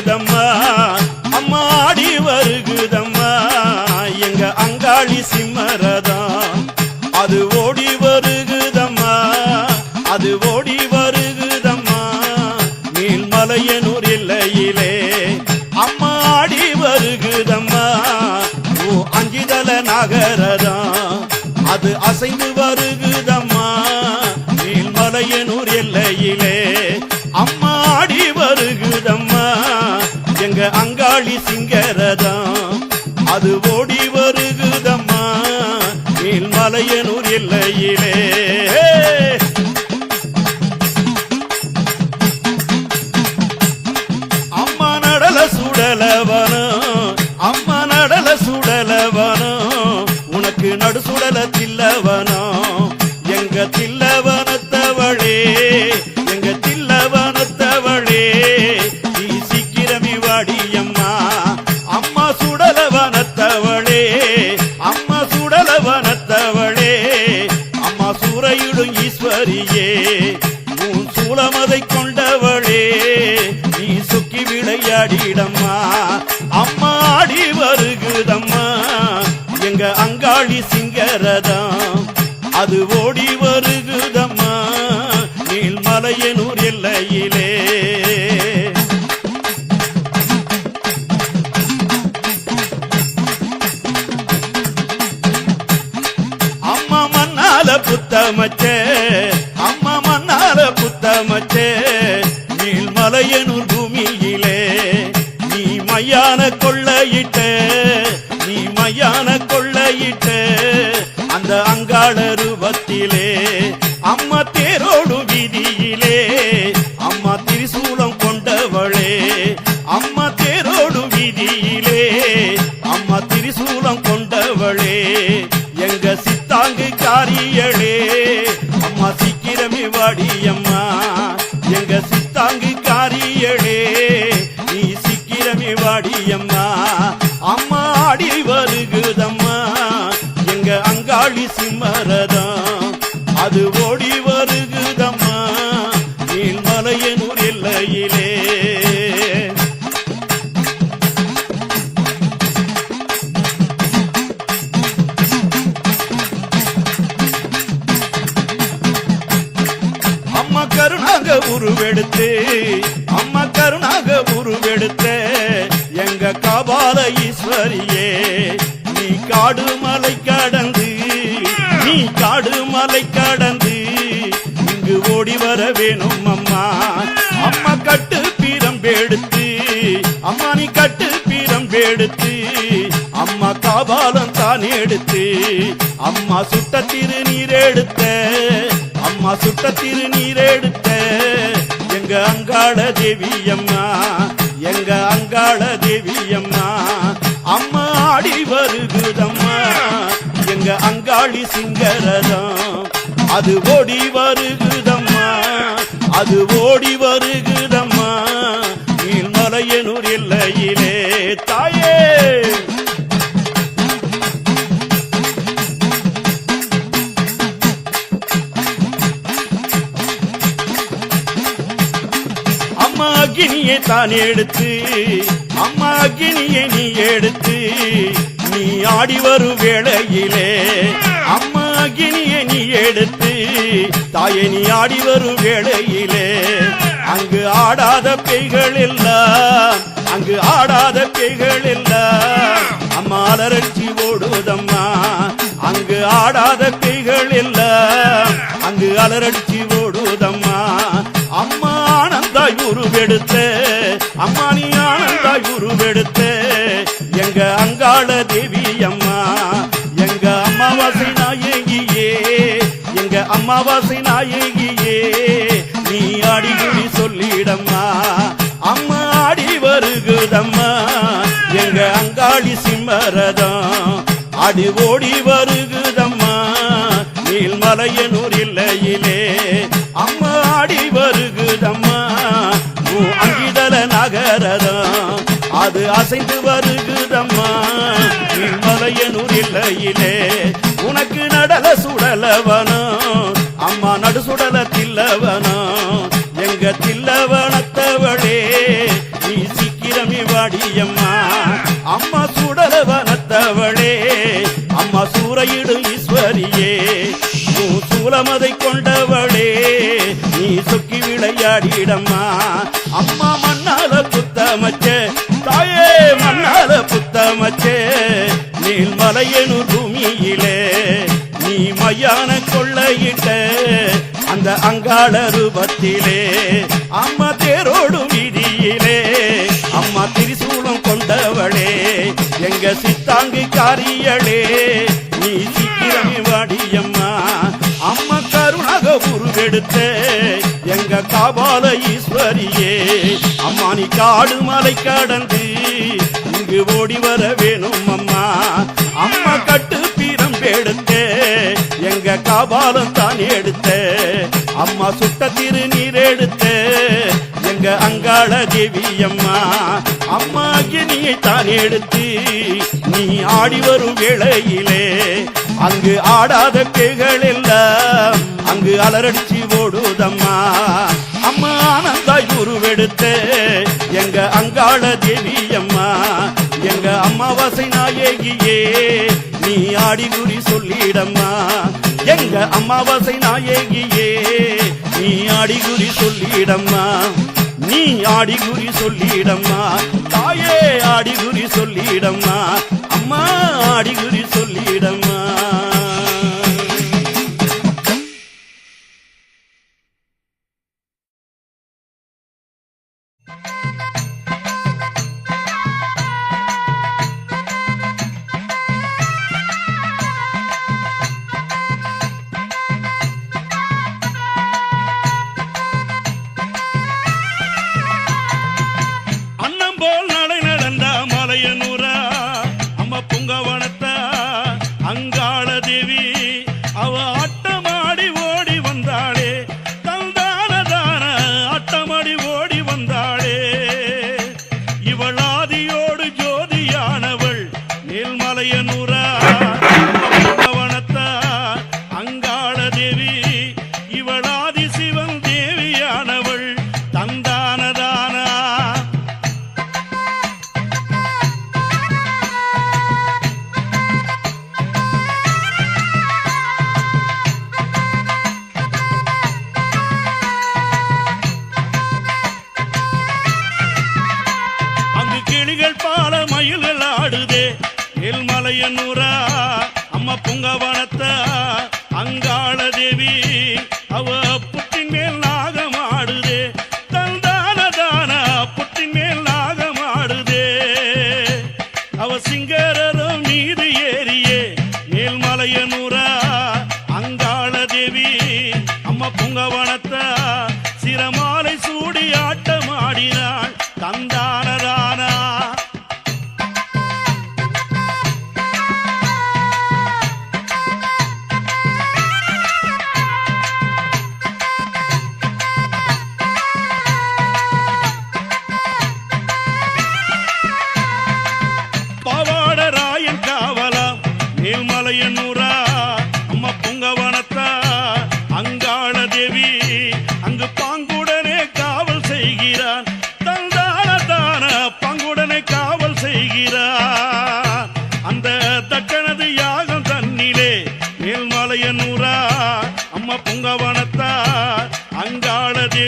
வருகுதம்மா அம்மா ஆடி வருகுதம்மா எங்க அங்காளி சிம்மரதம் அது ஓடி வருகுதம்மா அது ஓடி வருகுதம்மா நீல்மலையனூர் எல்லையிலே அம்மா ஆடி வருகுதம்மா ஓ அஞ்சுதல நகரதம் அது அசைந்து வருகுதம்மா நீல்மலையனூர் எல்லையிலே அம்மா ஆடி வருகுதம்மா எங்க அங்காளி சிங்கரதம் அது ஓடி வருகுதம்மா நீல்மலையனூர் எல்லையிலே அம்மா நடல சுடலவனம் அம்மா நடல சுடலவனம் உனக்கு நடு சுடல தில்லவனம் எங்க தில்லவனத்தவளே எங்க தில்லவனத்தவளே நீ சீக்கிரமே வாடியம்மா அம்மா சுடலவனத்தவளே அம்மா சுடலவனத்தவளே அம்மா சூறையிடும் ஈஸ்வரியே உன் சூலமதை கொண்டவளே நீ சுக்கி விளையாடிடம்மா அம்மா ஆடி வருகுதம்மா எங்க அங்காளி சிங்கரதம் அது ஓடி வருகுதம்மா நீல்மலையனூர் எல்லையிலே அம்மா மண்ணால புத்தமச்சே அம்மா மண்ணால புத்தமச்சே நீல்மலையனூர் பூமியிலே நீ மையான கொள்ளையிட்ட நீ மையான கொள்ளையிட்ட அந்த அங்காள ரூபத்திலே அம்மா தேரோடு வீதியிலே அம்மா திரிசூலம் கொண்டவளே அம்மா தேரோடு வீதியிலே அம்மா திரிசூலம் கொண்டவளே எங்க சித்தாங்கு காரியளே அம்மா சீக்கிரமே வாடியம்மா எங்க சித்தாங்கு காரியளே நீ சீக்கிரமே வாடியம்மா அம்மா ஆடி வருகுதம்மா எங்க அங்காளி சிம்மரதம் அது ஓடி வருகுதம்மா நீல்மலையனூர் எல்லையிலே அம்மா கருணாக உருவெடுத்து அம்மா கருணாக உருவெடுத்து எங்க காபால ஈஸ்வரியே நீ காடு மலை கடந்து நீ காடு மலை கடந்து இங்கு ஓடி வர வேணும் அம்மா அம்மா கட்டு பீரம்பெடுத்து அம்மா நீ கட்டு பீரம்பெடுத்து அம்மா காபாலம் தான் எடுத்து அம்மா சுட்ட திருநீர் எடுத்த அம்மா சுட்ட திருநீர் எடுத்த எங்க அங்காள தேவி அம்மா எங்க அங்காள தேவி அம்மா அம்மா ஆடி வருகுதம்மா எங்க அங்காளி சிங்கரதம் அது ஓடி வருகுதம்மா அது ஓடி வருகுதம்மா நீல்மலையனூர் எல்லையிலே தாயே அம்மா அக்னியை தான் எடுத்து அம்மா அக்னியை நீ எடுத்து நீ ஆடி வரும் வேளையிலே அம்மா அக்னியை நீ எடுத்து தாயை நீ ஆடி வரும் வேளையிலே அங்கு ஆடாத பேய்கள் எல்லாம் அங்கு ஆடாத பேய்கள் எல்லாம் அம்மா அலரட்சி ஓடுதம்மா அங்கு ஆடாத பேய்கள் எல்லாம் அங்கு அலரட்சி ஓடுதம்மா அம்மா ஆனந்தாய் உருவெடுத்த அம்மா நீ ஆனந்தாய் உருவெடுத்த எங்க அங்காள தேவி அம்மா எங்க அம்மாவாசை நாயகியே எங்க அம்மாவாசை நாயகியே நீ ஆடிகுடி சொல்லிடம்மா அம்மா ஆடி வருகுதம்மா எங்க அங்காளி சிம்மரதம் ஆடி ஓடி வருகுதம்மா நீல்மலையனூர் எல்லையிலே அம்மா ஆடி வருகுதம்மா அங்கிதல நகரதம் அது அசைந்து வருகுதம்மா நீல்மலையனூர் எல்லையிலே உனக்கு நடல சுடலவனம் அம்மா நடு சுடல தில்லவனம் எங்க தில்லவனத்தவளே நீ வளர்த்தவளே அம்மா சூறையிடும் ஈஸ்வரியே சூலமதை கொண்டவளே நீ சொக்கி விளையாடிடம்மா அம்மா மண்ணால புத்தமச்சே தாயே மண்ணால புத்தமச்சே நீள்மலையனு பூமியிலே நீ மையான கொள்ளையிட்ட அந்த அங்காள ரூபத்திலே அம்மா தேரோடும் வீதியிலே அம்மா திரிசூலம் கொண்டவளே எங்க சித்தாங்கு காரியளே நீ சீக்கிரமே வாடியம்மா அம்மா கருணாக உருவெடுத்த எங்க காபால ஈஸ்வரியே அம்மா நீ காடு மலை கடந்து இங்கு ஓடி வர வேணும் அம்மா அம்மா கட்டு பீரம் எடுத்த எங்க காபாலம் தான் எடுத்த அம்மா சுட்ட திருநீர் எடுத்த எங்க அங்காள தேவி அம்மா அம்மா அக்னியை தான் எடுத்து நீ ஆடி வரும் வேளையிலே அங்கு ஆடாத பேய்கள் எல்லாம் அங்கு அலரடிச்சு ஓடுதம்மா அம்மா ஆனந்தாய் உருவெடுத்த எங்க அங்காள தேவி அம்மா எங்க அம்மாவாசை நாயகியே நீ ஆடி குறி சொல்லிடம்மா எங்க அம்மாவாசை நாயகியே நீ ஆடி குறி சொல்லிடம்மா நீ ஆடி குறி சொல்லிடம்மா தாயே ஆடி குறி சொல்லிடம்மா அம்மா ஆடி குறி சொல்லிடம்மா அங்காள தேவி அவ ஆட்டமாடி ஓடி வந்தாளே தந்தானதான ஆட்டமாடி ஓடி வந்தாளே இவள் ஆதியோடு ஜோதியானவள் மேல்மலையனூரா வனத்தா அங்காள தேவி இவள் ஆதி சிவன் தேவியானவள் தந்தானதானா பால மயில்கள் ஆடுதே மேல்மலையனூரா அம்மா புங்கவனத்தா அங்காள தேவி அவ புட்டின் மேல் நாகம் ஆடுதே தந்தானதான புட்டின் மேல் நாகம் ஆடுதே அவ சிங்கரரும் மீது ஏறியே மேல்மலையனூரா அங்காள தேவி அம்மா புங்கவனத்தா சிரமாலை சூடி ஆட்டமாடினாள் தந்தானதானா பாவாடராயன் காவலாம் மேல்மலையனூரா அம்மா புங்கவனத்தா அங்காள தேவி அங்கு பாங்குடனே காவல் செய்கிறான் தந்தான பங்குடனே காவல் செய்கிறான் அந்த தக்கனது யாகம் தன்னிலே மேல்மலையனூரா அம்மா புங்கவனத்தா அங்காள தேவி